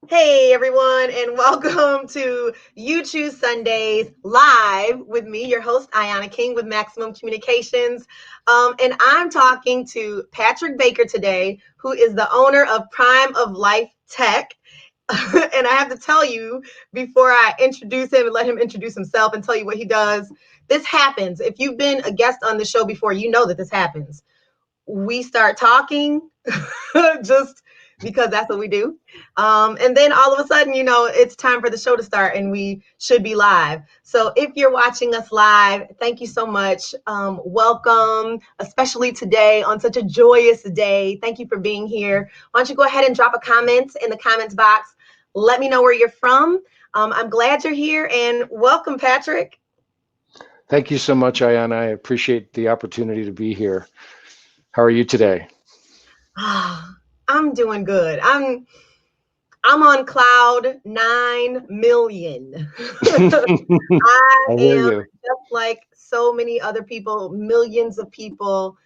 Hey everyone, and welcome to You Choose Sundays live with me, your host, Ayana King with Maximum Communications. And I'm talking to Patrick Baker today, who is the owner of Prime of Life Tech. And I have to tell you, before I introduce him and let him introduce himself and tell you what he does, this happens. If you've been a guest on the show before, you know that this happens. We start talking just because that's what we do. And then all of a sudden, it's time for the show to start and we should be live. So if you're watching us live, thank you so much. Welcome, especially today on such a joyous day. Thank you for being here. Why don't you go ahead and drop a comment in the comments box? Let me know where you're from. I'm glad you're here and welcome, Patrick. Thank you so much, Ayana. I appreciate the opportunity to be here. How are you today? I'm doing good. I'm on cloud 9 million. I I hear am you. just like so many other people, millions of people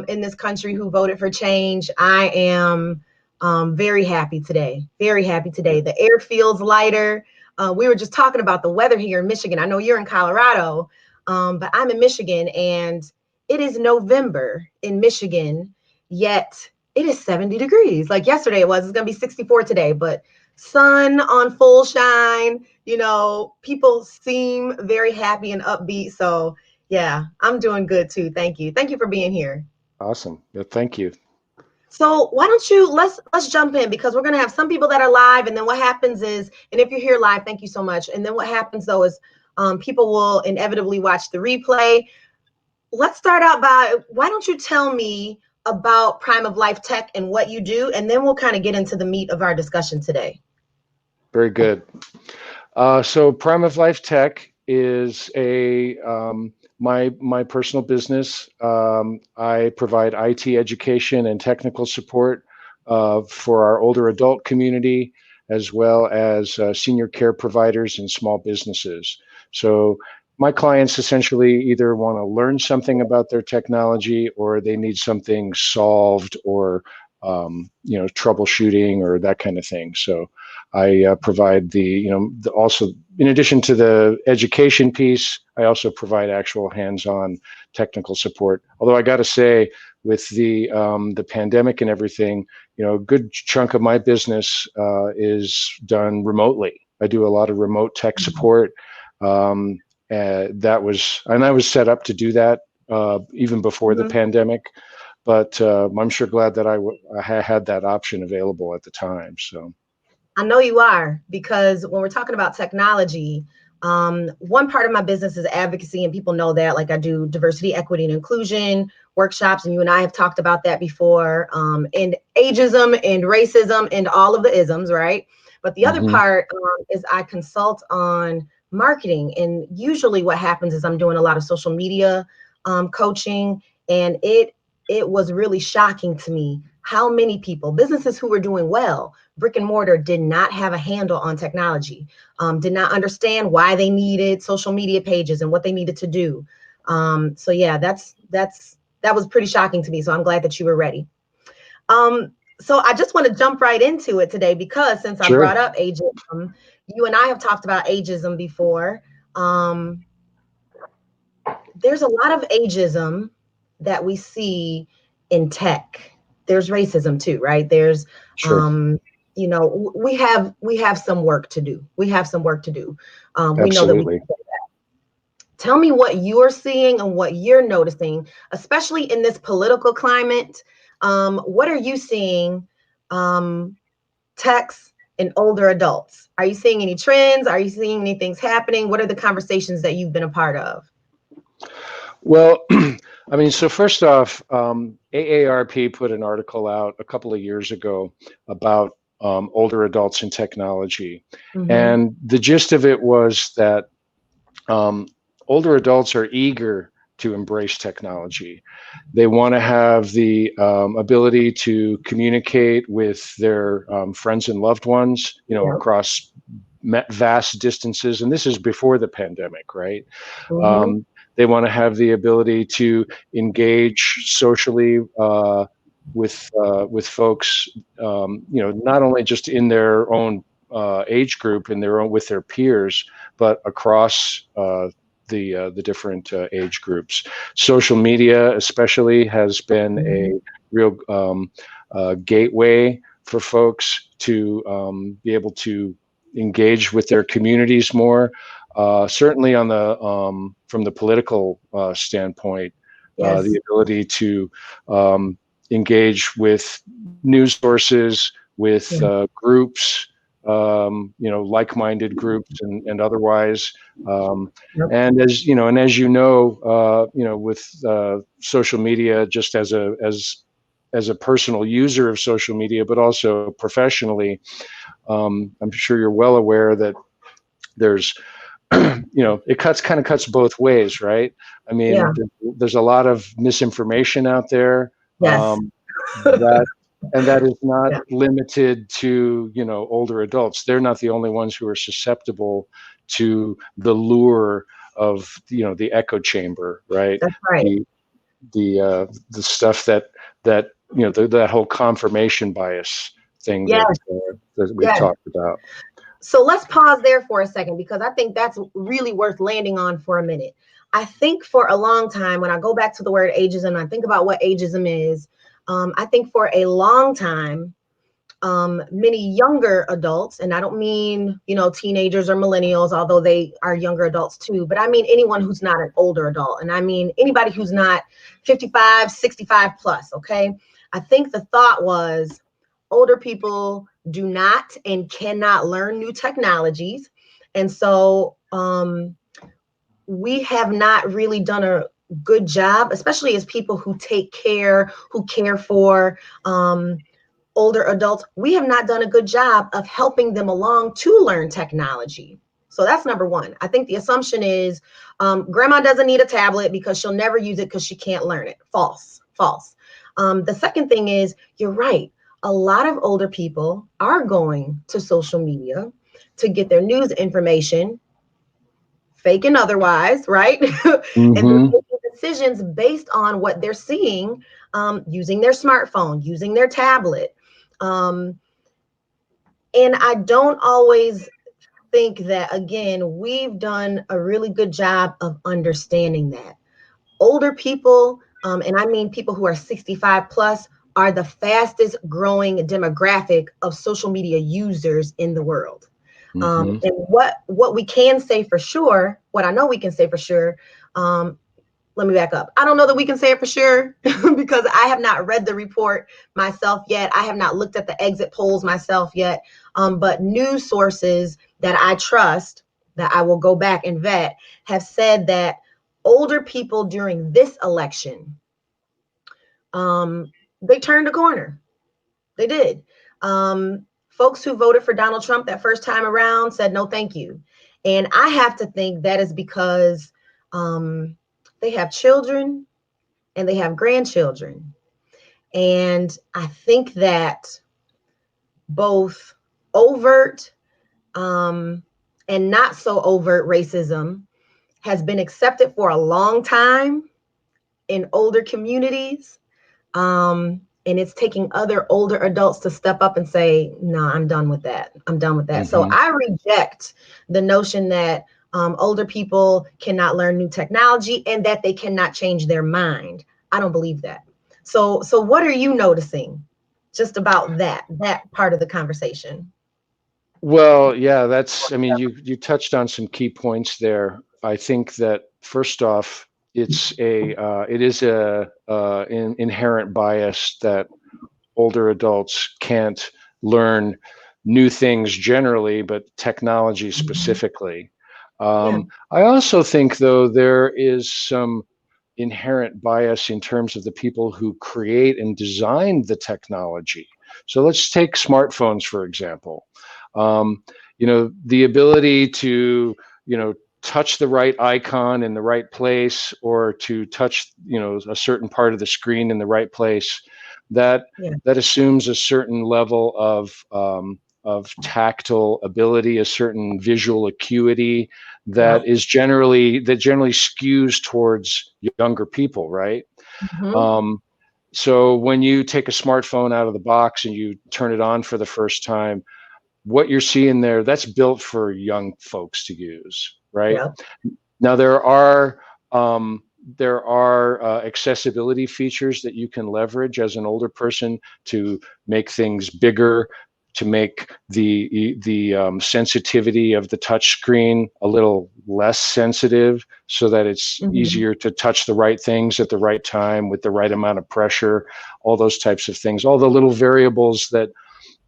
in this country who voted for change. I am very happy today. Very happy today. The air feels lighter. We were just talking about the weather here in Michigan. I know you're in Colorado, but I'm in Michigan and it is November in Michigan, yet it is 70 degrees. Like yesterday it was. It's going to be 64 today, but sun on full shine. People seem very happy and upbeat. So yeah, I'm doing good too. Thank you. Thank you for being here. Awesome. Yeah, thank you. So why don't you let's jump in because we're gonna have some people that are live, and then what happens is, and if you're here live, thank you so much. And then what happens though is people will inevitably watch the replay. Let's start out by why don't you tell me about Prime of Life Tech and what you do, and then we'll kind of get into the meat of our discussion today. Very good. So Prime of Life Tech is a my personal business. I provide IT education and technical support for our older adult community, as well as senior care providers and small businesses. So my clients essentially either want to learn something about their technology or they need something solved or troubleshooting or that kind of thing. So I provide also in addition to the education piece, I also provide actual hands-on technical support. Although I got to say, with the pandemic and everything, a good chunk of my business is done remotely. I do a lot of remote tech support. I was set up to do that even before the Mhm. pandemic. But I'm sure glad that I had that option available at the time. So. I know you are, because when we're talking about technology, one part of my business is advocacy, and people know that. Like I do diversity, equity, and inclusion workshops, and you and I have talked about that before, and ageism and racism and all of the isms, right? But the other Mhm. part is I consult on marketing, and usually what happens is I'm doing a lot of social media coaching, and it was really shocking to me how many people, businesses who were doing well, brick and mortar, did not have a handle on technology, did not understand why they needed social media pages and what they needed to do. So yeah, that was pretty shocking to me. So I'm glad that you were ready. So I just want to jump right into it today because since I Sure. brought up ageism, you and I have talked about ageism before. Um, there's a lot of ageism that we see in tech. There's racism too, right? There's Sure. um we have some work to do. We have some work to do. We know that we Absolutely. tell me what you're seeing and what you're noticing, especially in this political climate. What are you seeing, um techs and older adults? Are you seeing any trends? Are you seeing any things happening? What are the conversations that you've been a part of? Well, I mean, so first off, AARP put an article out a couple of years ago about older adults in technology. Mm-hmm. And the gist of it was that um, older adults are eager to embrace technology. They want to have the ability to communicate with their friends and loved ones, Yep. across vast distances. And this is before the pandemic, right? Mm-hmm. Um, they want to have the ability to engage socially with folks, not only just in their own age group in their own with their peers, but across the different age groups. Social media, especially, has been a Mhm. real gateway for folks to be able to engage with their communities more. Certainly, on the from the political standpoint, the Yes. ability to engage with news sources, with Yeah. groups, like-minded groups and otherwise. Um, Yep. and as with social media, just as a personal user of social media, but also professionally, I'm sure you're well aware that there's it cuts both ways, right? I Yeah. mean, there's a lot of misinformation out there, Yes. that and that is not Yeah. limited to older adults. They're not the only ones who are susceptible to the lure of the echo chamber, right? That's right. The the stuff that that whole confirmation bias thing Yes. that we've Yes. talked about. So let's pause there for a second because I think that's really worth landing on for a minute. I think for a long time, when I go back to the word ageism, I think about what ageism is. I think for a long time, many younger adults, and I don't mean, teenagers or millennials, although they are younger adults too, but I mean anyone who's not an older adult. And I mean anybody who's not 55, 65 plus, okay? I think the thought was older people do not and cannot learn new technologies. And so we have not really done a good job, especially as people who take care, who care for older adults, we have not done a good job of helping them along to learn technology. So that's number one. I think the assumption is grandma doesn't need a tablet because she'll never use it because she can't learn it. False, false. The second thing is, you're right. A lot of older people are going to social media to get their news information, fake and otherwise, right? And they're Hmm. making decisions based on what they're seeing, using their smartphone, using their tablet. Um, and I don't always think that, again, we've done a really good job of understanding that. Older people, and I mean people who are 65 plus, are the fastest growing demographic of social media users in the world. Hmm. And what we can say for sure, what I know we can say for sure, let me back up. I don't know that we can say it for sure because I have not read the report myself yet. I have not looked at the exit polls myself yet. But news sources that I trust, that I will go back and vet, have said that older people during this election, they turned a corner. They did. Folks who voted for Donald Trump that first time around said no, thank you. And I have to think that is because they have children and they have grandchildren. And I think that both overt and not so overt racism has been accepted for a long time in older communities. And it's taking other older adults to step up and say, no, I'm done with that. I'm done with that. So Hmm. I reject the notion that older people cannot learn new technology and that they cannot change their mind. I don't believe that. So what are you noticing just about that part of the conversation? Well, yeah, I mean, you touched on some key points there. I think that first off, it is a inherent bias that older adults can't learn new things generally, but technology Mhm. specifically. Yeah. I also think, though, there is some inherent bias in terms of the people who create and design the technology. So let's take smartphones, for example. Um, the ability to, touch the right icon in the right place, or to touch, a certain part of the screen in the right place, that Yeah. that assumes a certain level of tactile ability, a certain visual acuity Yeah. that generally skews towards younger people, right? Hmm. Um, so when you take a smartphone out of the box and you turn it on for the first time, what you're seeing there, that's built for young folks to use, right? Yeah. Now um, there are accessibility features that you can leverage as an older person to make things bigger, to make the sensitivity of the touch screen a little less sensitive, so that it's Mhm. easier to touch the right things at the right time with the right amount of pressure, all those types of things, all the little variables that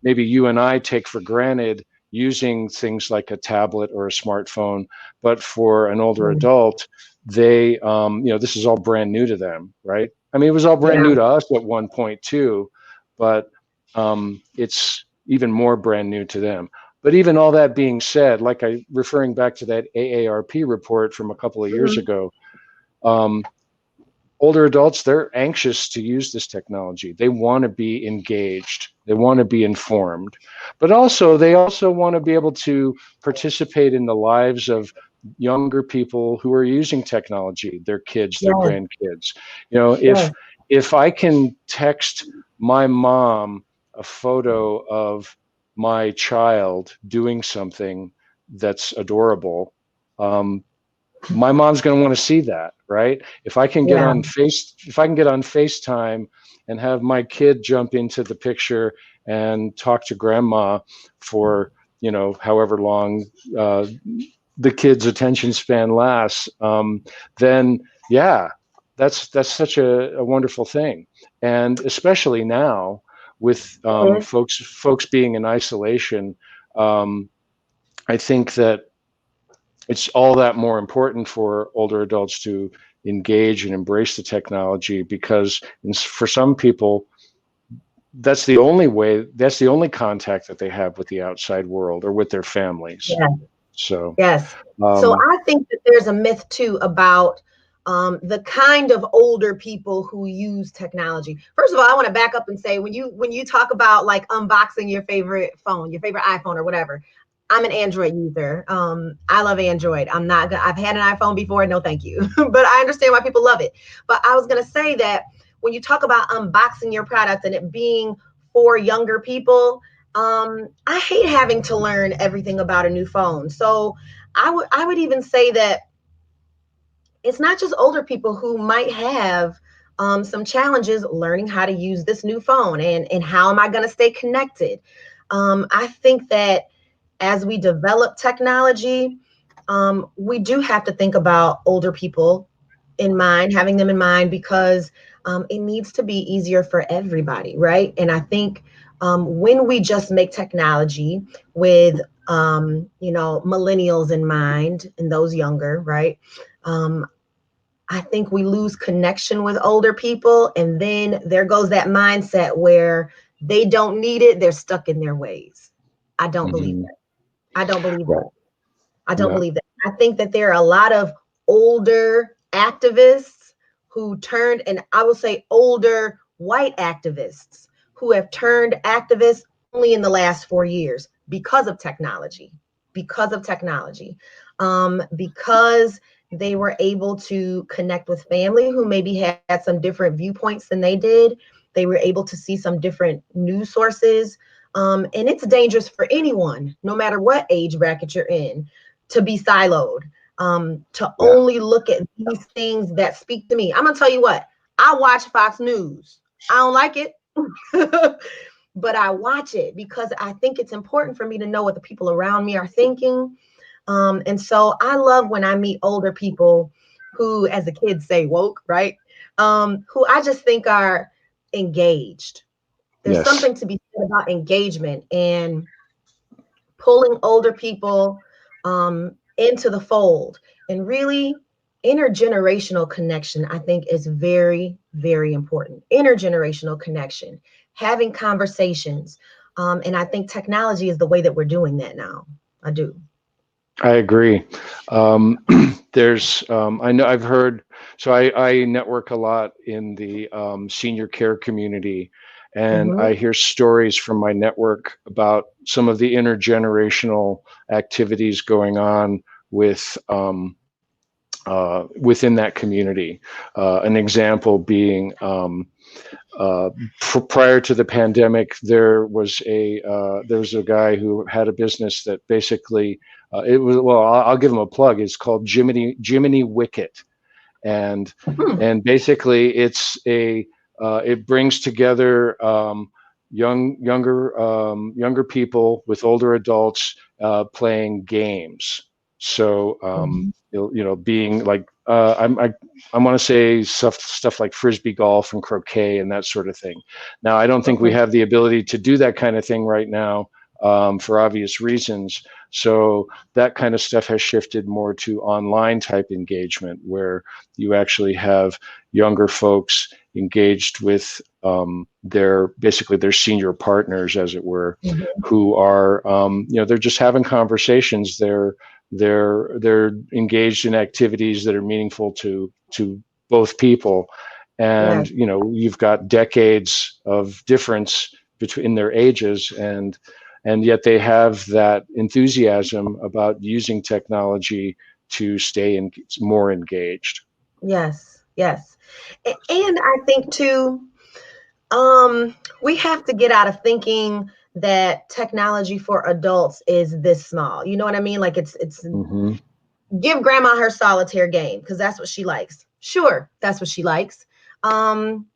maybe you and I take for granted using things like a tablet or a smartphone, but for an older Yeah. adult, they, this is all brand new to them, right? I mean, it was all brand Yeah. new to us at one point too, but it's even more brand new to them. But even all that being said, like referring back to that AARP report from a couple of years Mhm. ago, um, older adults, they're anxious to use this technology. They want to be engaged. They want to be informed, but also they also want to be able to participate in the lives of younger people who are using technology, their kids, their Yes. grandkids. You know, Yes. if I can text my mom a photo of my child doing something that's adorable, um, my mom's going to want to see that, right? Yeah. If I can get on FaceTime and have my kid jump into the picture and talk to grandma for, however long uh, the kid's attention span lasts, then yeah, that's such a wonderful thing. And especially now with It is. folks being in isolation, um, I think that it's all that more important for older adults to engage and embrace the technology, because for some people, that's the only contact that they have with the outside world or with their families. Yeah. So, Yes. So um, I think that there's a myth too about the kind of older people who use technology. First of all, I want to back up and say when you talk about like unboxing your favorite phone, your favorite iPhone or whatever, I'm an Android user. I love Android. I'm not. I've had an iPhone before. No, thank you. But I understand why people love it. But I was gonna say that when you talk about unboxing your product and it being for younger people, I hate having to learn everything about a new phone. So I would even say that it's not just older people who might have some challenges learning how to use this new phone and how am I going to stay connected. I think that as we develop technology, we do have to think about older people in mind, having them in mind, because it needs to be easier for everybody, right? And I think when we just make technology with, millennials in mind and those younger, right? Um, I think we lose connection with older people. And then there goes that mindset where they don't need it, they're stuck in their ways. I don't believe mhm, that. I don't believe that. right, I don't yeah, believe that. I think that there are a lot of older activists who turned, and I will say older white activists who have turned activists only in the last 4 years because of technology, because of technology, because they were able to connect with family who maybe had some different viewpoints than they did. They were able to see some different news sources. And it's dangerous for anyone, no matter what age bracket you're in, to be siloed, to yeah, only look at these things that speak to me. I'm gonna tell you what, I watch Fox News. I don't like it, but I watch it because I think it's important for me to know what the people around me are thinking. And so I love when I meet older people who, as the kids say, woke, right? Who I just think are engaged. There's yes, something to be said about engagement and pulling older people into the fold, and really intergenerational connection. I think is very, very important. Intergenerational connection, having conversations, and I think technology is the way that we're doing that now. I do. I agree. Um, I know I've heard, so I network a lot in the senior care community, and I Hmm. hear stories from my network about some of the intergenerational activities going on within that community. An example being uh, prior to the pandemic, there was a guy who had a business that basically it was, well, I'll give him a plug. It's called Jiminy Wicket, and Hmm. basically it brings together younger people with older adults playing games. So Mhm. being like I want to say stuff like frisbee golf and croquet and that sort of thing. Now, I don't think we Okay. have the ability to do that kind of thing right now for obvious reasons. So that kind of stuff has shifted more to online type engagement, where you actually have younger folks engaged with basically their senior partners, as it were, Mhm. who are they're just having conversations. They're engaged in activities that are meaningful to both people, Yes. and you've got decades of difference between their ages, and yet they have that enthusiasm about using technology to stay more engaged. Yes. Yes. And I think too, we have to get out of thinking that technology for adults is this small. You know what I mean? Like it's Mm-hmm. give grandma her solitaire game because that's what she likes. Sure, that's what she likes. Um,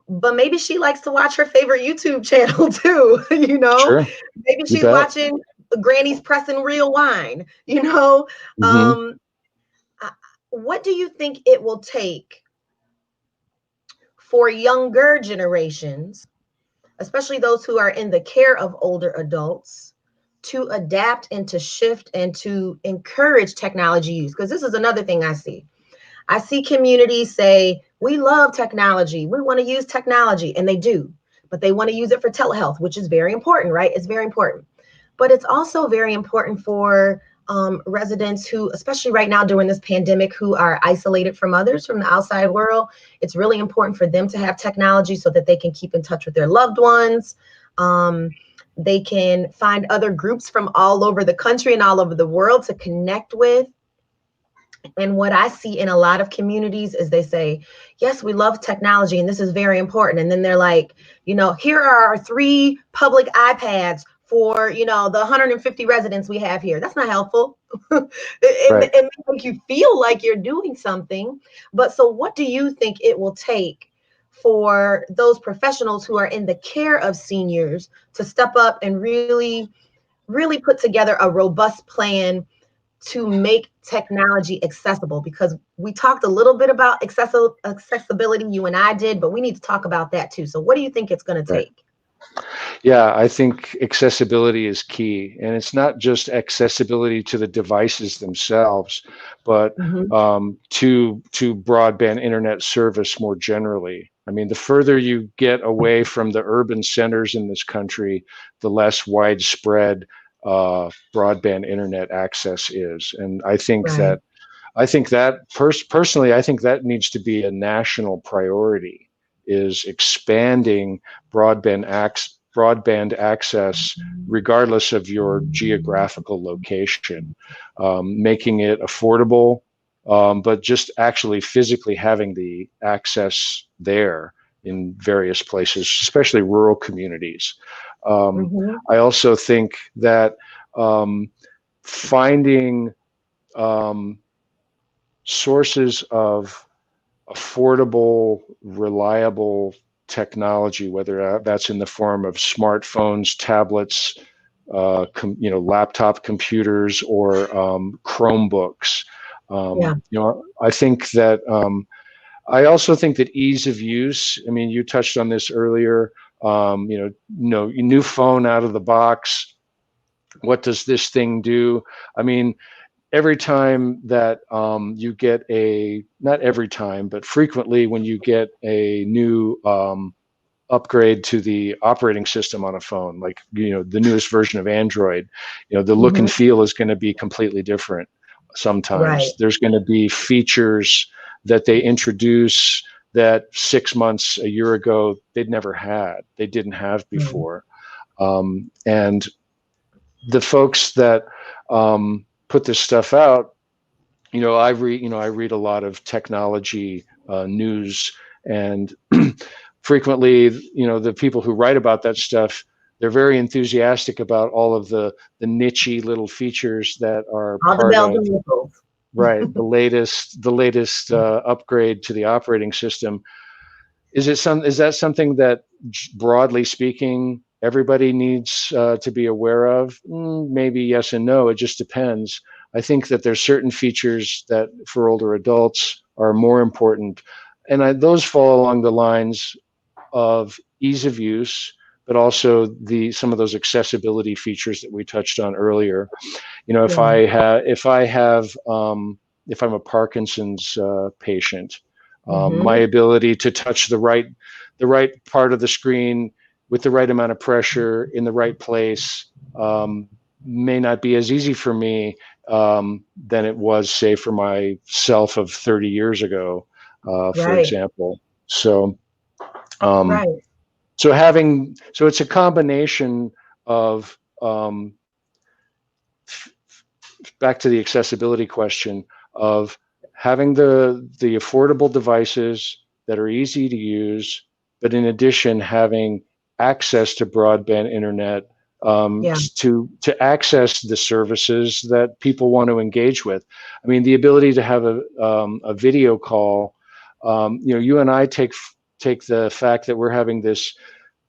but maybe she likes to watch her favorite YouTube channel too, you know? Sure, Maybe you she's bet. watching Granny's pressing real wine, you know? Mm-hmm. Um, I- what do you think it will take for younger generations, especially those who are in the care of older adults, to adapt and to shift and to encourage technology use? Because this is another thing I see. I see communities say, we love technology. We want to use technology. And they do, but they want to use it for telehealth, which is very important, right? It's very important. But it's also very important for residents who, especially right now during this pandemic, who are isolated from others, from the outside world. It's really important for them to have technology so that they can keep in touch with their loved ones. Um, they can find other groups from all over the country and all over the world to connect with. And what I see in a lot of communities is they say, yes, we love technology and this is very important. And then they're like, here are our 3 public iPads for, the 150 residents we have here. That's not helpful. Right. It may make you feel like you're doing something. But so what do you think it will take for those professionals who are in the care of seniors to step up and really, really put together a robust plan to make technology accessible? Because we talked a little bit about accessibility, you and I did, but we need to talk about that too. So what do you think it's going to Right. take? Yeah, I think accessibility is key, and it's not just accessibility to the devices themselves, but Mm-hmm. to broadband internet service more generally. I mean, the further you get away from the urban centers in this country, the less widespread broadband internet access is. And Right. I think that personally, I think that needs to be a national priority, is expanding broadband access regardless of your geographical location, making it affordable, but just actually physically having the access there in various places, especially rural communities. Um, Mm-hmm. I also think that finding um, sources of affordable, reliable technology, whether that's in the form of smartphones, tablets, laptop computers, or Chromebooks. Yeah. I think that I also think that ease of use. I mean, you touched on this earlier. New phone out of the box. What does this thing do? I mean, every time that you get not every time, but frequently when you get a new upgrade to the operating system on a phone, like, the newest version of Android, the look Mm-hmm. and feel is going to be completely different. Right. Sometimes there's going to be features that they introduce that 6 months, a year ago, they didn't have Mm-hmm. before. And the folks that put this stuff out, I read a lot of technology news, and frequently, the people who write about that stuff, they're very enthusiastic about all of the nichey little features that are All the part bells of, and whistles. right, the latest upgrade to the operating system. Is that something that, broadly speaking, everybody needs to be aware of? Maybe yes and no. It just depends. I think that there's certain features that for older adults are more important, and those fall along the lines of ease of use, but also some of those accessibility features that we touched on earlier. If Yeah. if I'm a Parkinson's patient, my Mm-hmm. ability to touch the right part of the screen with the right amount of pressure in the right place may not be as easy for me than it was, say, for myself of 30 years ago, for Right. example. So, um, Right. so it's a combination of, back to the accessibility question, of having the affordable devices that are easy to use, but in addition having access to broadband internet, Yeah. to access the services that people want to engage with. I mean, the ability to have a video call. You and I take the fact that we're having this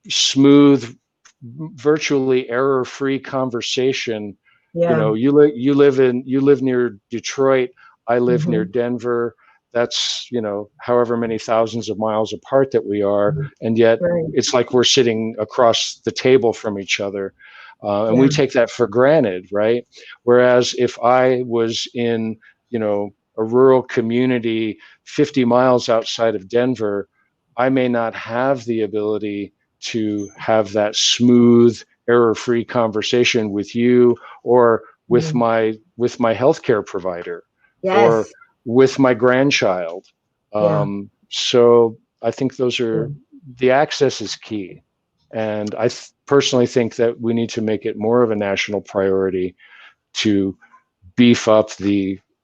smooth, virtually error-free conversation. Yeah. You live near Detroit. I live near Mm-hmm. Denver. That's, however many thousands of miles apart that we are, and yet Right. it's like we're sitting across the table from each other, and we Yeah. take that for granted, right? Whereas if I was in, a rural community 50 miles outside of Denver, I may not have the ability to have that smooth, error-free conversation with you, or with Mm. my healthcare provider, or Yes. with my grandchild. Yeah. So I think Yeah. the access is key, and I personally think that we need to make it more of a national priority to beef up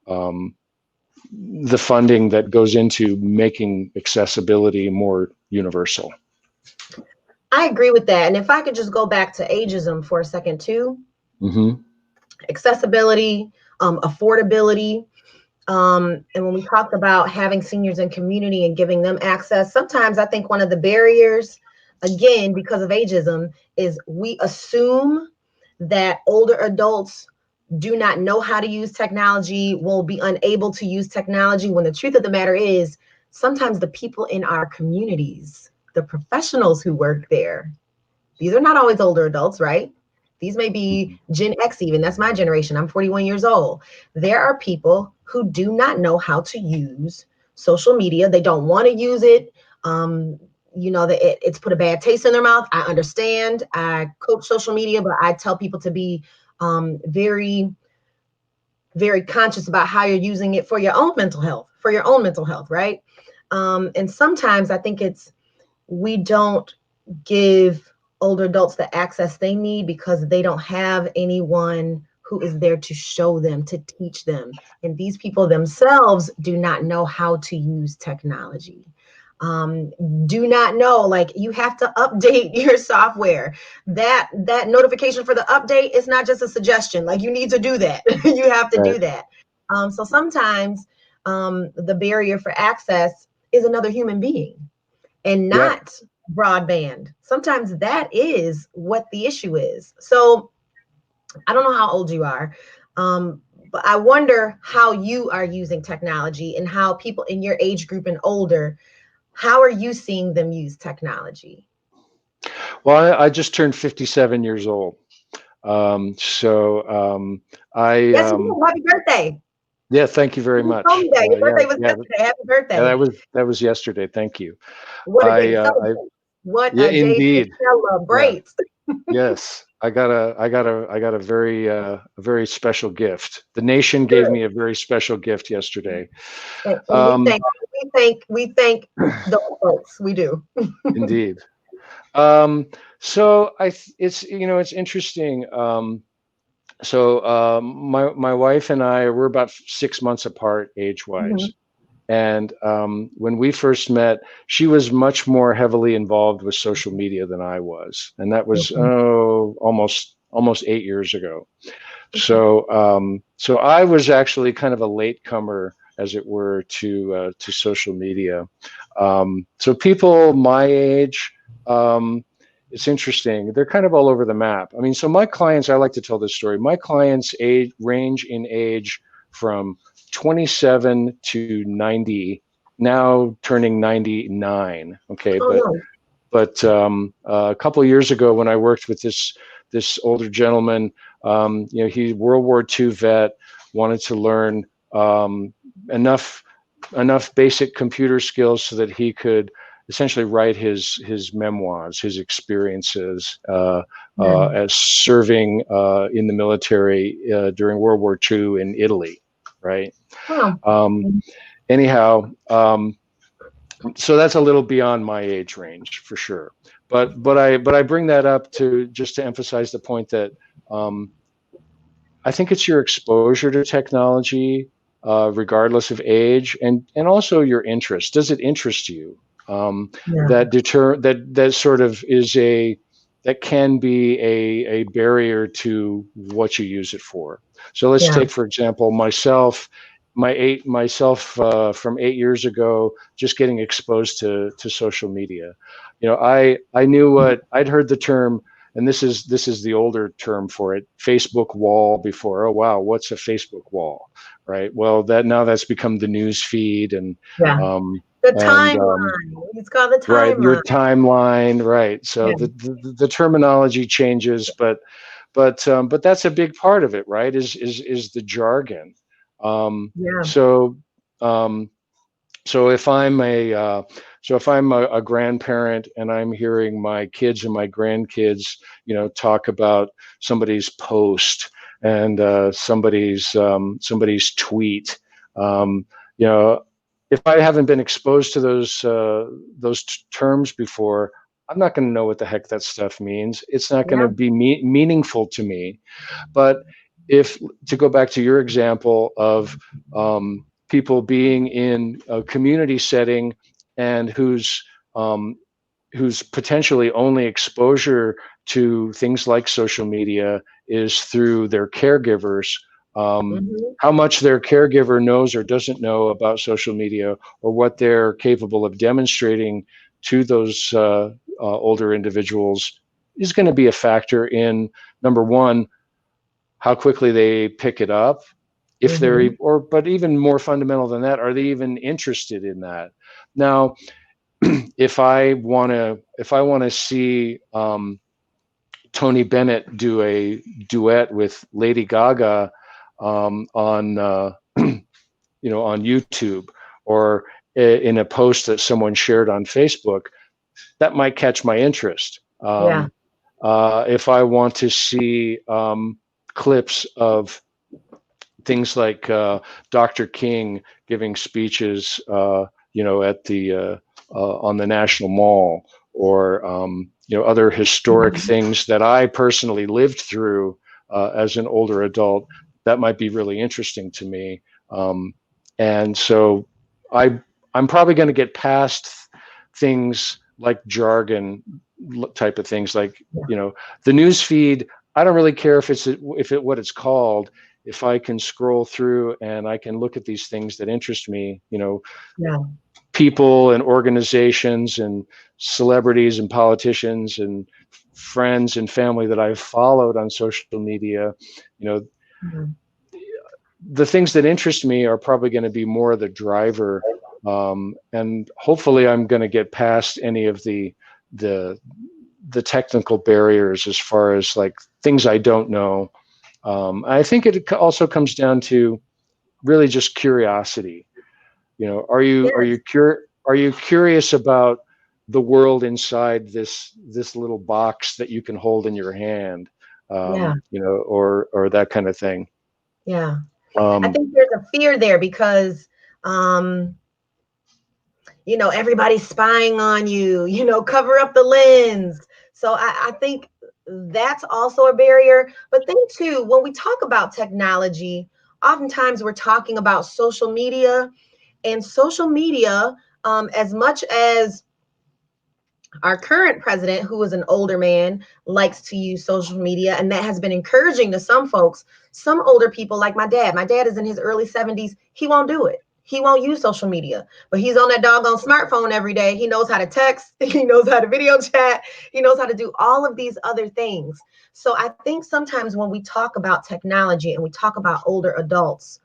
um, the funding that goes into making accessibility more universal. I agree with that. And if I could just go back to ageism for a second too, Mm-hmm. accessibility, affordability. And when we talk about having seniors in community and giving them access, sometimes I think one of the barriers, again, because of ageism, is we assume that older adults do not know how to use technology, will be unable to use technology, when the truth of the matter is, sometimes the people in our communities, the professionals who work there, these are not always older adults, right? These may be Gen X, even. That's my generation. I'm 41 years old. There are people who do not know how to use social media. They don't want to use it. Um, that it's put a bad taste in their mouth. I understand. I coach social media, but I tell people to be very, very conscious about how you're using it for your own mental health, right? And sometimes I think we don't give older adults the access they need because they don't have anyone who is there to show them, to teach them. And these people themselves do not know how to use technology. Do not know, like, you have to update your software. That notification for the update is not just a suggestion. Like, you need to do that. You have to Right. do that. So sometimes the barrier for access is another human being and Yeah. not broadband. Sometimes that is what the issue is. So I don't know how old you are, but I wonder how you are using technology and how people in your age group and older, how are you seeing them use technology? Well, I just turned 57 years old. So I Yes, you do. Happy birthday. Yeah, thank you very You told much. me that. Your Yeah, birthday was yeah, yesterday. Happy yeah. birthday. That was yesterday. Thank you. What a day to I celebrate. What Yeah, a day to indeed. Yeah. celebrate. Yes. I got a very special gift. The nation gave Good. me a very special gift yesterday. And Um, we thank those folks. We do. Indeed. Um, so it's interesting. So my wife and I, we're about 6 months apart age Mhm. wise. And when we first met, she was much more heavily involved with social media than I was, and that was Okay. almost 8 years ago. Okay. So I was actually kind of a latecomer, as it were, to social media. So people my age, um, it's interesting. They're kind of all over the map. I mean, so my clients, I like to tell this story. My clients age range in age from 27 to 90, now turning 99. Okay, Oh no. but a couple of years ago, when I worked with this older gentleman, he World War II vet, wanted to learn enough basic computer skills so that he could essentially write his memoirs, his experiences Yeah. as serving in the military during World War II in Italy, right? Oh. Um, anyhow, so that's a little beyond my age range for sure. But I bring that up to just to emphasize the point that um, I think it's your exposure to technology, regardless of age, and also your interest. Does it interest you? Yeah. That sort of is that can be a barrier to what you use it for. So let's Yeah. take, for example, myself from 8 years ago, just getting exposed to social media. I knew what I'd heard the term, and this is the older term for it, Facebook wall before. Oh wow, what's a Facebook wall, right? Well, that's become the news feed, and Yeah. um, The and timeline. It's called the right, your timeline. timeline, right? So Yeah. the terminology changes, but that's a big part of it, right? Is the jargon. Um, Yeah. so um, so if I'm a grandparent and I'm hearing my kids and my grandkids, talk about somebody's post and somebody's tweet, um, you know, if I haven't been exposed to those terms before, I'm not going to know what the heck that stuff means. It's not going Yeah. to be meaningful to me. But if to go back to your example of people being in a community setting and um, whose potentially only exposure to things like social media is through their caregivers, Hmm. how much their caregiver knows or doesn't know about social media, or what they're capable of demonstrating to those older individuals, is going to be a factor in, number one, how quickly they pick it up, if they're, Hmm. or but even more fundamental than that, are they even interested in that? Now, if I want to see Tony Bennett do a duet with Lady Gaga on on YouTube, or in a post that someone shared on Facebook, that might catch my interest. Yeah. If I want to see clips of things like Dr. King giving speeches, at the on the National Mall, or other historic Mhm. things that I personally lived through as an older adult, that might be really interesting to me. And so I I'm probably going to get past things like jargon type of things, like Yeah. the news feed. I don't really care if it what it's called, if I can scroll through and I can look at these things that interest me, Yeah. people and organizations and celebrities and politicians and friends and family that I've followed on social media, you know, Yeah. the things that interest me are probably going to be more the driver. And hopefully I'm going to get past any of the the technical barriers, as far as like things I don't know. I think it also comes down to really just curiosity. Yes. Are you curious about the world inside this little box that you can hold in your hand, Yeah. or that kind of thing. Yeah. I Um, think there's a fear there because um everybody's spying on you, cover up the lens. So I think that's also a barrier. But then, too, when we talk about technology, oftentimes we're talking about social media. And social media, as much as our current president, who is an older man, likes to use social media, and that has been encouraging to some folks. Some older people, like my dad. My dad is in his early 70s. He won't do it. He won't use social media, but he's on that doggone smartphone every day. He knows how to text. He knows how to video chat. He knows how to do all of these other things. So I think sometimes when we talk about technology and we talk about older adults,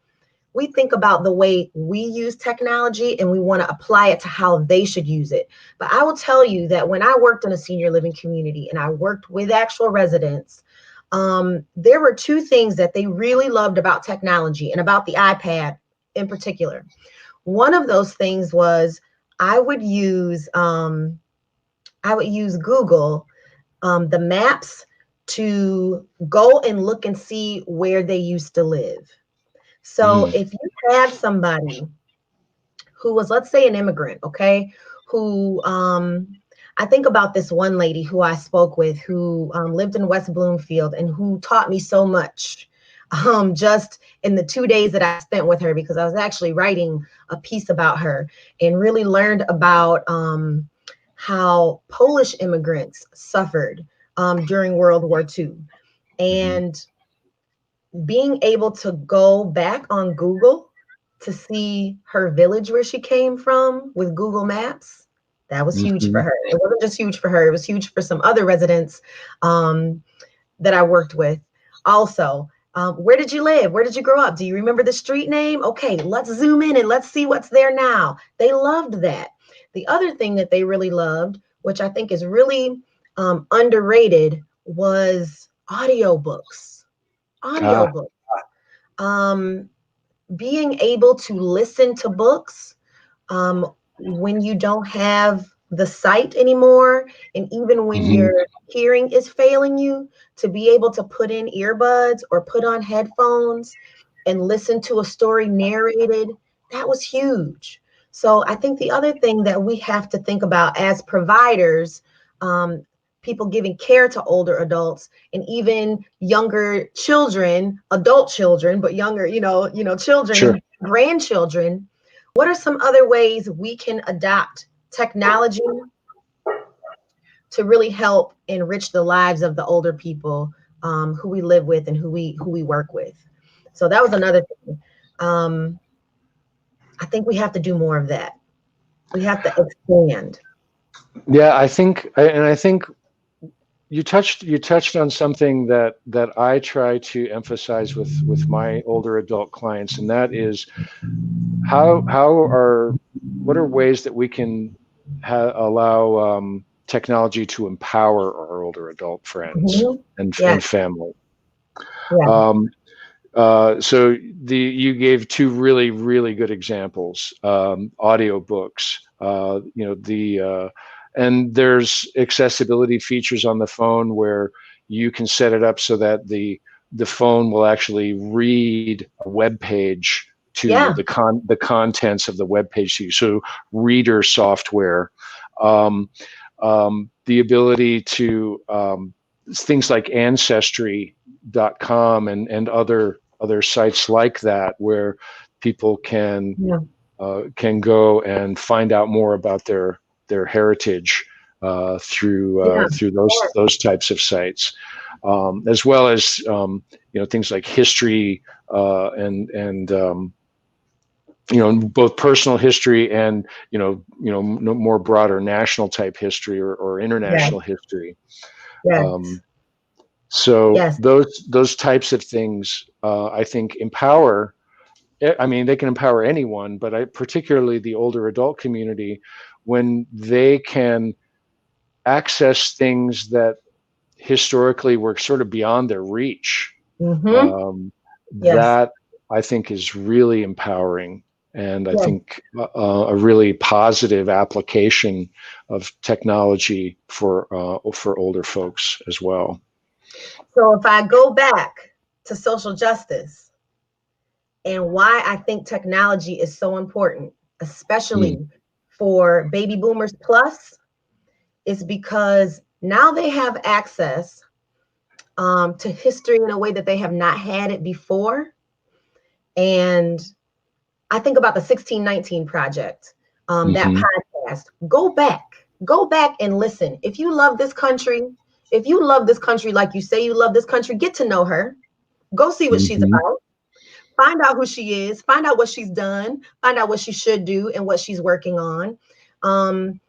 we think about the way we use technology and we want to apply it to how they should use it. But I will tell you that when I worked in a senior living community and I worked with actual residents, there were two things that they really loved about technology and about the iPad in particular. One of those things was I would use Google, the maps, to go and look and see where they used to live. So Mm, if you had somebody who was, let's say, an immigrant, okay, who I think about this one lady who I spoke with who lived in West Bloomfield and who taught me so much just in the 2 days that I spent with her, because I was actually writing a piece about her and really learned about how Polish immigrants suffered during World War II. mhm, And being able to go back on Google to see her village where she came from with Google Maps, that was huge for mhm. her. It wasn't just huge for her, it was huge for some other residents um, that I worked with. Also, where did you live? Where did you grow up? Do you remember the street name? Okay, let's zoom in and let's see what's there now. They loved that. The other thing that they really loved, which I think is really underrated, was audiobooks. Ah, Audiobooks. Um, Being able to listen to books when you don't have the sight anymore, and even when mhm. your hearing is failing you, to be able to put in earbuds or put on headphones and listen to a story narrated, that was huge. So I think the other thing that we have to think about as providers, um, people giving care to older adults and even younger children, adult children, but younger, children Sure. and grandchildren, what are some other ways we can adopt technology to really help enrich the lives of the older people who we live with and who we work with? So that was another thing. Um, I think we have to do more of that. We have to expand. Yeah, I think you touched on something that I try to emphasize with my older adult clients, and that is how are what are ways that we can allow technology to empower our older adult friends Mhm. and Yes, family. yes, Um, so you gave two really good examples. Audiobooks, and there's accessibility features on the phone where you can set it up so that the phone will actually read a web page to you, yeah, the contents of the web page to you. So reader software, um, the ability to things like ancestry.com and other sites like that where people yeah, can go and find out more about their heritage yeah, through those types of sites, as well as things like history and both personal history and more broader national type history or yes, international history. yes, Um, so yes. those types of things, I think, empower. I mean, they can empower anyone, but particularly the older adult community, when they can access things that historically were sort of beyond their reach. Mm-hmm. Um, Yes, that I think is really empowering, and I yes. think a really positive application of technology for older folks as well. So if I go back to social justice and why I think technology is so important, Mm, especially for baby boomers plus, is because now they have access to history in a way that they have not had it before. And I think about the 1619 project, that Mm-hmm. podcast. Go back and listen. If you love this country, if you love this country like you say you love this country, get to know her. Go see what she's Mm-hmm. about. Find out who she is. Find out what she's done. Find out what she should do and what she's working on. Um,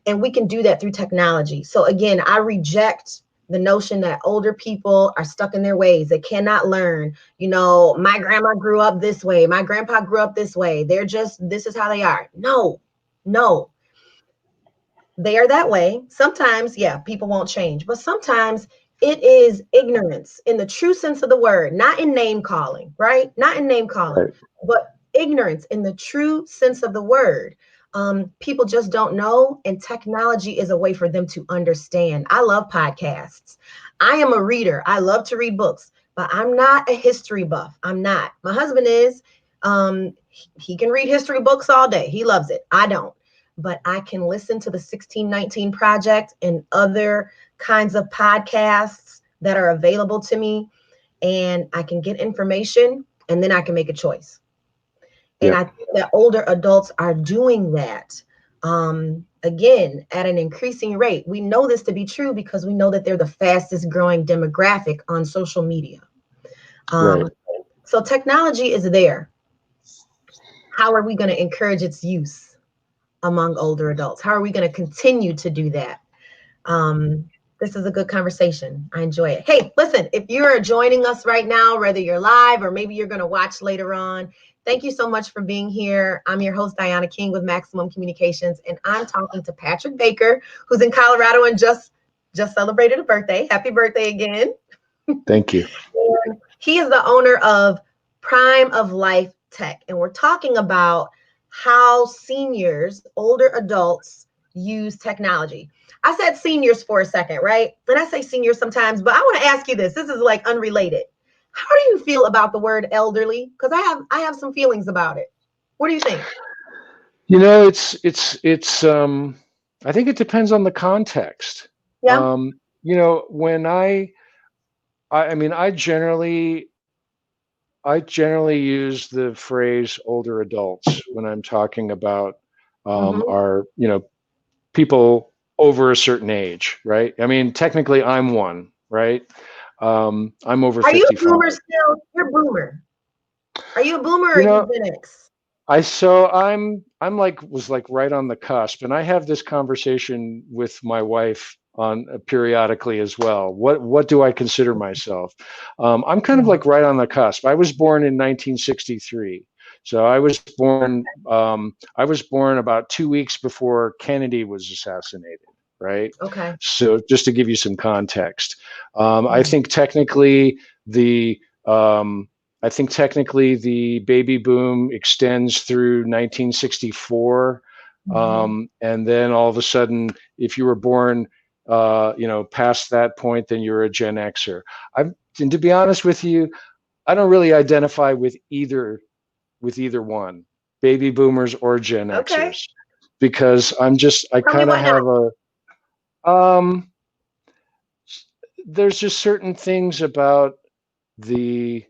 and we can do that through technology. So again, I reject the notion that older people are stuck in their ways. They cannot learn. You know, my grandma grew up this way, my grandpa grew up this way, they're just, this is how they are. No, no, they are that way. Sometimes, yeah, people won't change, but sometimes it is ignorance in the true sense of the word, not in name calling, right? Not in name calling, Right. but ignorance in the true sense of the word. People just don't know, and technology is a way for them to understand. I love podcasts. I am a reader. I love to read books, but I'm not a history buff. I'm not. My husband is. He can read history books all day. He loves it. I don't, but I can listen to the 1619 Project and other kinds of podcasts that are available to me, and I can get information and then I can make a choice. And I Yep. think that older adults are doing that, again, at an increasing rate. We know this to be true because we know that they're the fastest growing demographic on social media. Right. Um, so technology is there. How are we going to encourage its use among older adults? How are we going to continue to do that? Um, this is a good conversation. I enjoy it. Hey, listen, if you're joining us right now, whether you're live or maybe you're going to watch later on, thank you so much for being here. I'm your host, Diana King with Maximum Communications, and I'm talking to Patrick Baker, who's in Colorado and just celebrated a birthday. Happy birthday again. Thank you. And he is the owner of Prime of Life Tech. And we're talking about how seniors, older adults, use technology. I said seniors for a second, right? And I say seniors sometimes, but I want to ask you this. This is like unrelated. How do you feel about the word elderly? Because I have some feelings about it. What do you think? You know, it's I think it depends on the context. Yeah. You know, when I mean I generally use the phrase older adults when I'm talking about Hmm. our, people over a certain age, right? I mean, technically I'm one, right? I'm over Are you a 55. boomer still? You're a boomer. Are you a boomer or You are you know, Gen X? I'm like was like right on the cusp, and I have this conversation with my wife on periodically as well. What do I consider myself? I'm kind of Yeah. like right on the cusp. I was born in 1963, so I was born about 2 weeks before Kennedy was assassinated. Right. Okay. So just to give you some context, I Mm-hmm. think technically the um, I think technically the baby boom extends through 1964. Mm-hmm. And then all of a sudden, if you were born, past that point, then you're a Gen Xer. And to be honest with you, I don't really identify with either one, baby boomers or Gen Okay. Xers, because I Tell me kind of what not. have um, there's just certain things about the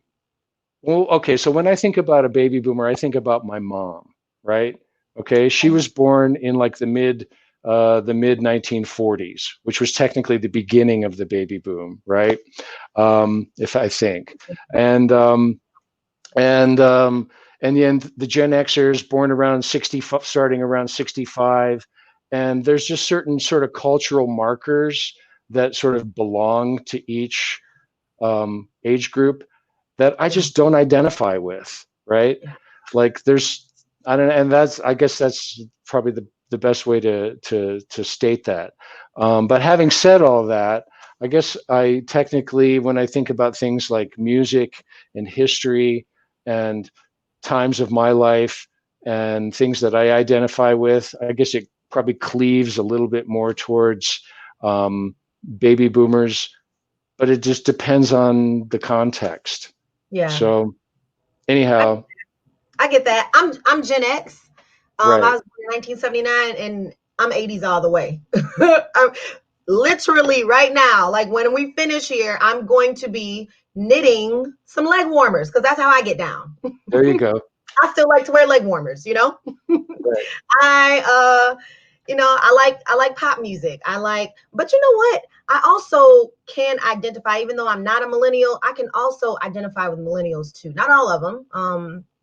Well, okay, so when I think about a baby boomer, I think about my mom, right? Okay, she was born in like the mid 1940s, which was technically the beginning of the baby boom, right? If I think, and and and then the Gen Xers born around 60, starting around 65, and there's just certain sort of cultural markers that sort of belong to each age group that I Yeah. just don't identify with, right? Yeah. Like I don't know, and I guess that's probably the best way to state that. But having said all that, I guess I technically, when I think about things like music and history and times of my life and things that I identify with, I guess it probably cleaves a little bit more towards um, baby boomers, but it just depends on the context. Yeah. So I, anyhow, I get that. I'm Gen X. I right. was born in 1979 and I'm 80s all the way. I'm literally right now, like when we finish here, I'm going to be knitting some leg warmers because that's how I get down. There you go. I still like to wear leg warmers, you know? Right. I I like pop music. But you know what? I also can identify, even though I'm not a millennial, I can also identify with millennials too. Not all of them.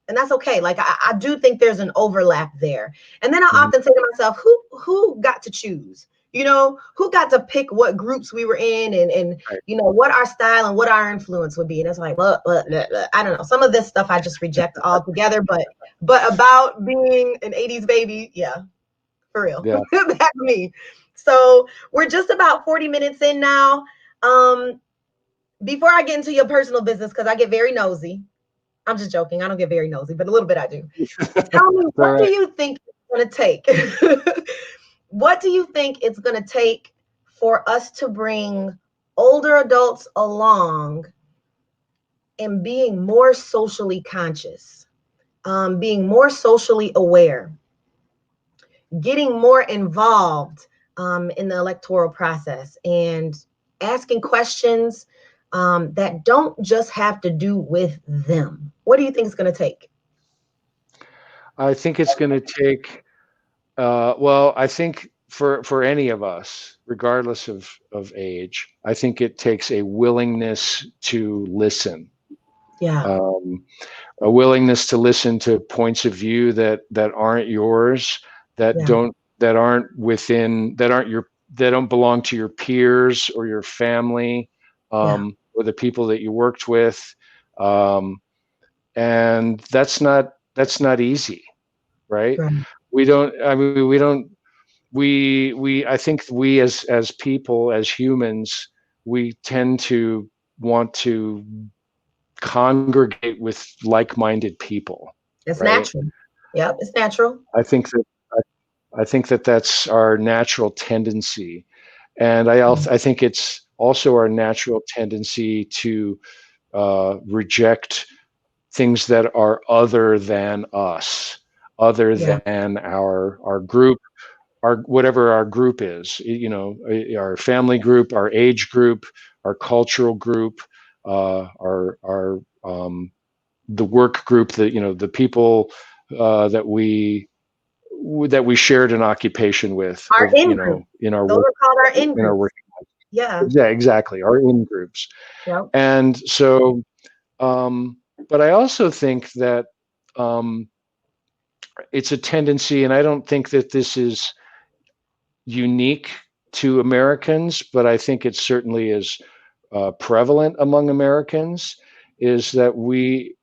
And that's okay. Like I do think there's an overlap there. And then I Mhm. often say to myself, who got to choose? You know, who got to pick what groups we were in and Right. what our style and what our influence would be. And it's like, I don't know. Some of this stuff I just reject altogether. But about being an 80s baby, yeah, for real. Yeah. That's me. So we're just about 40 minutes in now. Um, Before I get into your personal business, because I get very nosy. I'm just joking. I don't get very nosy, but a little bit I do. Tell me, It's all what do right. you think it's going to take? What do you think it's going to take for us to bring older adults along in being more socially conscious, being more socially aware, getting more involved in the electoral process and asking questions that don't just have to do with them? What do you think it's going to take? I think it's going to take, well, I think for any of us, regardless of age, I think it takes a willingness to listen, Yeah, um, a willingness to listen to points of view that aren't yours, that yeah, don't that aren't within that aren't your that don't belong to your peers or your family, yeah, or the people that you worked with, um, and that's not easy, right? right. We don't. I mean, we don't. We. I think we as people, as humans, we tend to want to congregate with like-minded people, It's right? natural. Yep, it's natural. I think that I think that that's our natural tendency, and I think it's also our natural tendency to reject things that are other than us, other Yeah, than our group, our whatever our group is, our family group, our age group, our cultural group, our the work group, the people that we shared an occupation with, our or in group. in our Those work, are called our in in our groups. work. Yeah. Yeah, exactly, our in groups. Yep. And so, um, but I also think that um, it's a tendency, and I don't think that this is unique to Americans, but I think it certainly is prevalent among Americans, is that we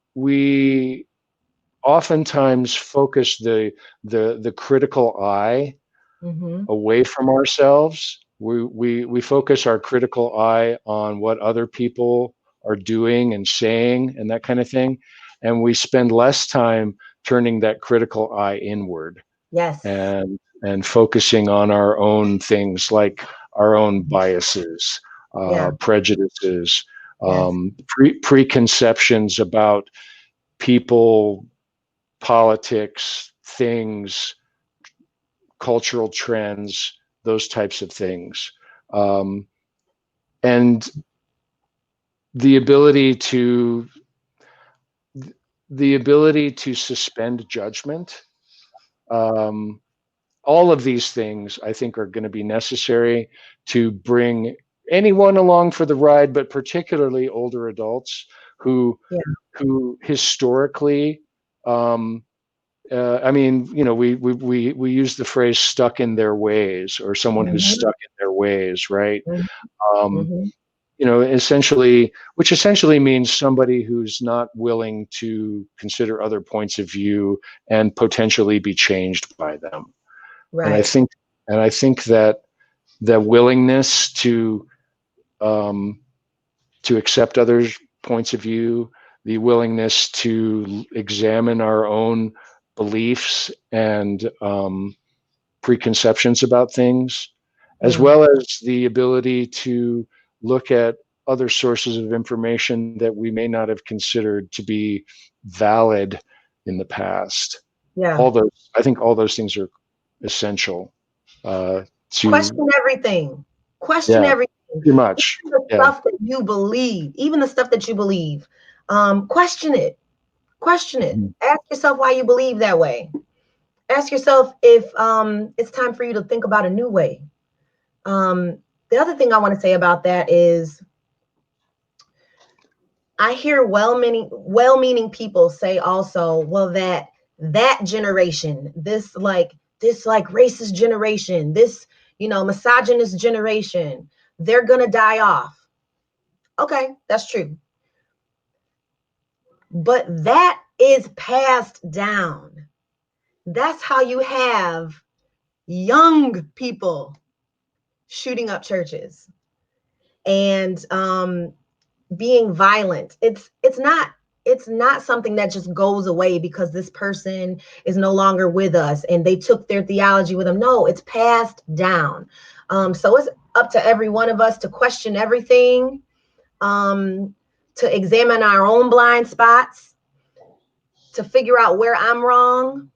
oftentimes focus the critical eye Mm-hmm. away from ourselves. We focus our critical eye on what other people are doing and saying and that kind of thing, and we spend less time turning that critical eye inward Yes. and focusing on our own things, like our own biases, Yeah. prejudices, Yes. preconceptions about people, politics, things, cultural trends, those types of things. Um, and the ability to the ability to suspend judgment. Um, all of these things, I think, are going to be necessary to bring anyone along for the ride, but particularly older adults who Yeah. who historically, I mean, we use the phrase "stuck in their ways" or someone who's Mm-hmm. stuck in their ways, right? Um, Mm-hmm. essentially, which essentially means somebody who's not willing to consider other points of view and potentially be changed by them. And I Right. think, and I think that the willingness um, to accept others' points of view, the willingness to examine our own beliefs and preconceptions about things, as Yeah. well as the ability to look at other sources of information that we may not have considered to be valid in the past. Yeah. I think all those things are essential uh, to, Question everything. Question yeah, everything. pretty much. Even the Yeah. stuff that you believe, even the stuff that you believe. Question it. Question it. Mhm. Ask yourself why you believe that way. Ask yourself if it's time for you to think about a new way. Um, the other thing I want to say about that is I hear well-meaning people say also, well, that generation, this like racist generation, this misogynist generation, they're gonna die off. Okay, that's true. But that is passed down. That's how you have young people shooting up churches and being violent. It's not something that just goes away because this person is no longer with us and they took their theology with them. No, it's passed down. So it's up to every one of us to question everything, um, to examine our own blind spots, to figure out where I'm wrong,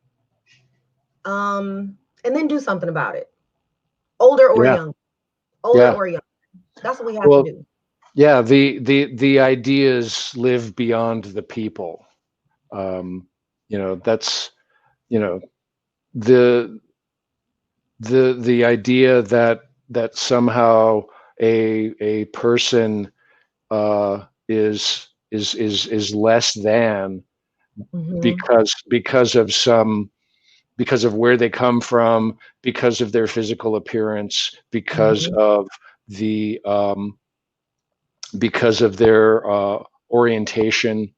and then do something about it. Older or Yeah, young, older yeah. or young. That's what we have to Well, do. yeah. The ideas live beyond the people. That's you know the the idea that somehow a person is less than Hmm. because of where they come from, because of their physical appearance, Hmm. the because of their orientation,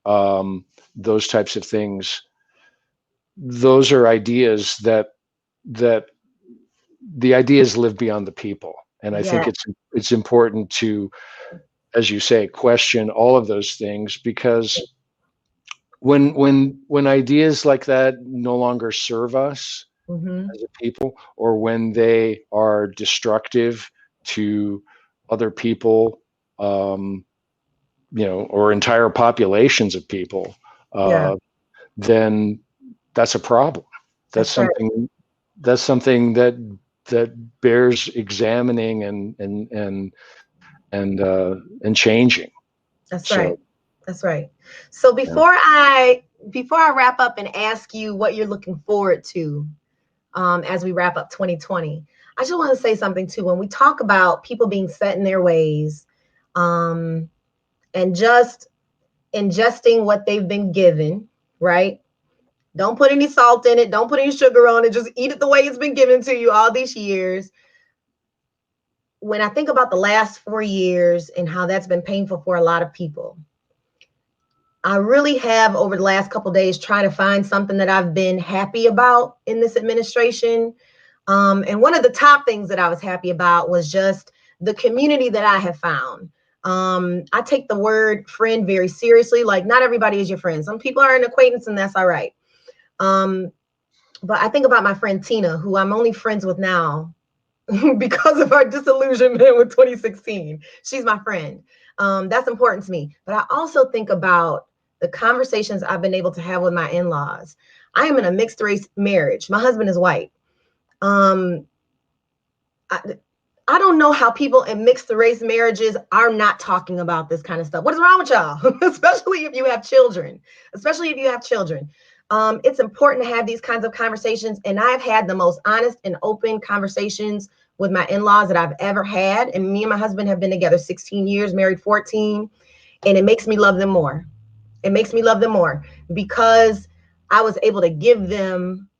um, those types of things. Those are ideas that the ideas live beyond the people, and I think Yeah. it's important to, as you say, question all of those things, because when ideas like that no longer serve us Hmm. as a people, or when they are destructive to other people, um, or entire populations of people, Yeah. uh, then that's a problem. That's That's right. something. That's something that bears examining and changing. That's So right. That's right. So yeah, before I wrap up and ask you what you're looking forward to, as we wrap up 2020, I just want to say something too. When we talk about people being set in their ways, um, and just ingesting what they've been given, right? Don't put any salt in it. Don't put any sugar on it. Just eat it the way it's been given to you all these years. When I think about the last 4 years and how that's been painful for a lot of people, I really have over the last couple of days trying to find something that I've been happy about in this administration. And one of the top things that I was happy about was just the community that I have found. I take the word friend very seriously. Like, not everybody is your friend. Some people are an acquaintance, and that's all right. Um, but I think about my friend Tina, who I'm only friends with now because of our disillusionment with 2016. She's my friend. That's important to me. But I also think about the conversations I've been able to have with my in-laws. I am in a mixed race marriage. My husband is white. Um, I, I don't know how people in mixed race marriages are not talking about this kind of stuff. What is wrong with y'all? Especially if you have children. Especially if you have children. It's important to have these kinds of conversations. And I've had the most honest and open conversations with my in-laws that I've ever had. And me and my husband have been together 16 years, married 14. And it makes me love them more. It makes me love them more because I was able to give them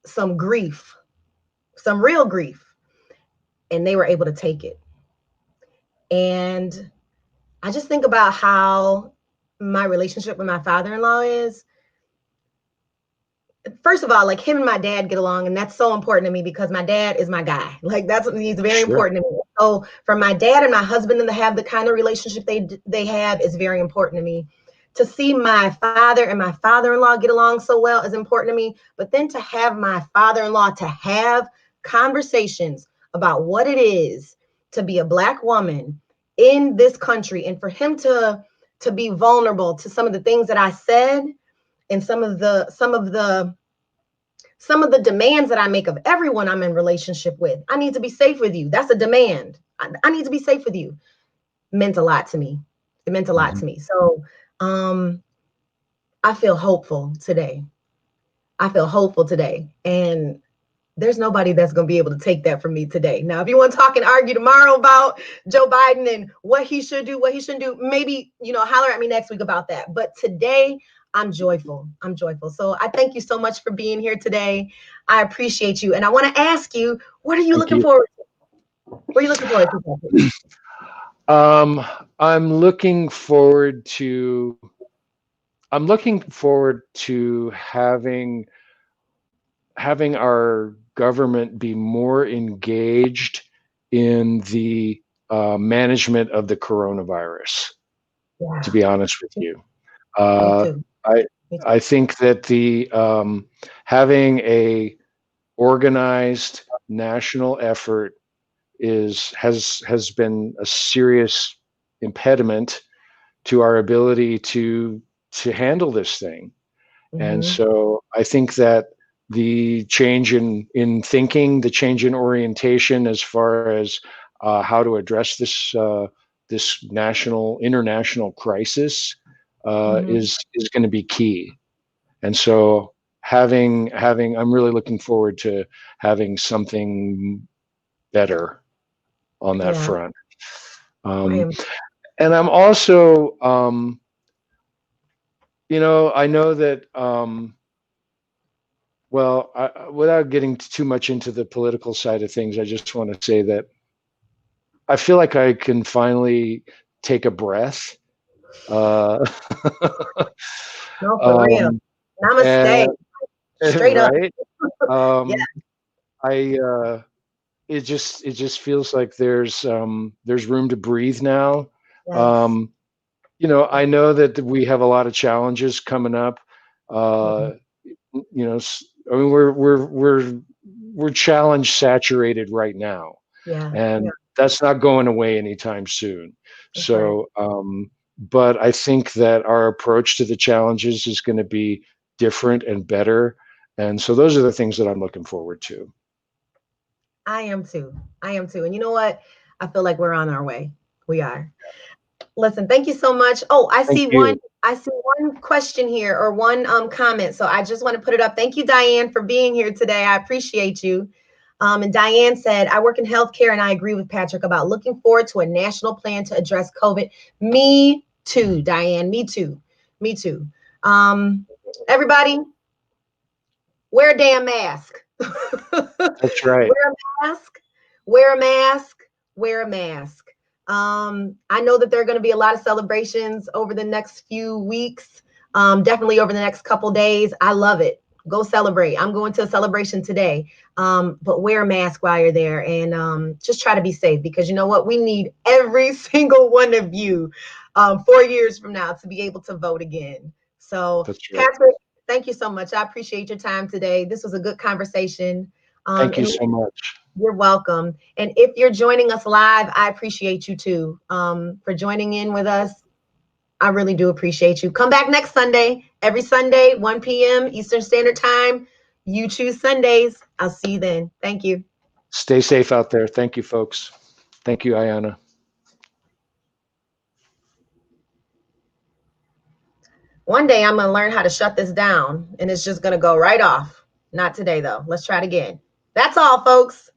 some grief, some real grief, and they were able to take it. And I just think about how my relationship with my father-in-law is. First of all, like, him and my dad get along, and that's so important to me because my dad is my guy. Like, he's very sure. important to me. So for my dad and my husband to have the kind of relationship they have is very important to me. To see my father and my father-in-law get along so well is important to me. But then to have my father-in-law to have conversations about what it is to be a Black woman in this country, and for him to be vulnerable to some of the things that I said, and some of the demands that I make of everyone I'm in relationship with. I need to be safe with you. That's a demand. I need to be safe with you. Meant a lot to me. It meant a lot Mhm. to me. So Um, I feel hopeful today. I feel hopeful today. And there's nobody that's going to be able to take that from me today. Now, if you want to talk and argue tomorrow about Joe Biden and what he should do, what he shouldn't do, maybe, holler at me next week about that. But today, I'm joyful. I'm joyful. So I thank you so much for being here today. I appreciate you. And I want to ask you, what are you Thank looking you. forward to? What are you looking forward to, Patrick? Um, I'm looking forward to I'm looking forward to having our government be more engaged in the management of the coronavirus. To Yeah, be honest with you, me uh, too. I Me too. I think that the having a organized national effort has been a serious impediment to our ability to handle this thing. And Mm-hmm. so I think that the change in thinking, the change in orientation as far as how to address this international crisis Mm-hmm. is going to be key. And so I'm really looking forward to having something better on that Yeah, front. I Um, am. and I'm also, I know that, without getting too much into the political side of things, I just want to say that I feel like I can finally take a breath. Uh, No, for real. um, Namaste. and Straight up. right, Yeah. um, I it just feels like there's room to breathe now. Yes. Um, I know that we have a lot of challenges coming up. Yeah. Uh, I mean, we're challenge saturated right now, Yeah. Yeah. and that's not going away anytime soon. That's right. So, but I think that our approach to the challenges is going to be different and better. And so those are the things that I'm looking forward to. I am too. I am too. And you know what? I feel like we're on our way. We are. Listen, thank you so much. Oh, I Thank see one. you. I see one question here or one comment. So I just want to put it up. Thank you, Diane, for being here today. I appreciate you. And Diane said, I work in healthcare and I agree with Patrick about looking forward to a national plan to address COVID. Me too, Diane. Me too. Me too. Um, everybody, wear a damn mask. That's right. Wear a mask. Wear a mask. Wear a mask. I know that there are going to be a lot of celebrations over the next few weeks. Definitely over the next couple days. I love it. Go celebrate. I'm going to a celebration today. But wear a mask while you're there and just try to be safe because you know what? We need every single one of you 4 years from now to be able to vote again. So, That's right. Patrick, thank you so much. I appreciate your time today. This was a good conversation. Thank you And so much. you're welcome. And if you're joining us live, I appreciate you too for joining in with us. I really do appreciate you. Come back next Sunday, every Sunday, 1 p.m. Eastern Standard Time. You choose Sundays. I'll see you then. Thank you. Stay safe out there. Thank you, folks. Thank you, Ayana. One day I'm going to learn how to shut this down and it's just going to go right off. Not today, though. Let's try it again. That's all, folks.